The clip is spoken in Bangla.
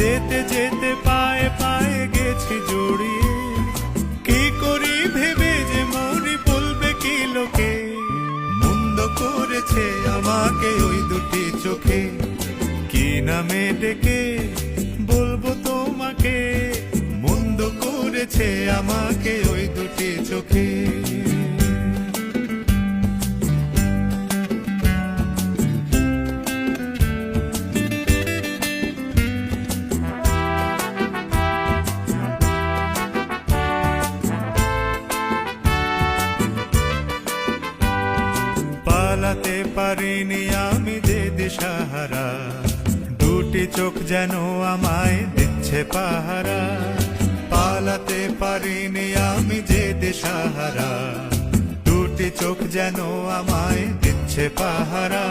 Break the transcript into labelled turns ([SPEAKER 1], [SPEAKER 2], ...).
[SPEAKER 1] যেতে যেতে পায়ে পায়ে গেছি জড়িয়ে, কি করি ভেবে যে মরি বলবে কি লোকে। মন্দ করেছে আমাকে ওই দুটি চোখে, কি নামে ডেকে বলবো তোমাকে। মন্দ করেছে আমাকে ওই দুটি চোখে। পালাতে পারিনি আমি যে দিশাহারা, দুটি চোখ যেন আমায় দিচ্ছে পাহারা। পালাতে পারিনি আমি যে দিশাহারা, দুটি চোখ যেন আমায় দিচ্ছে পাহারা।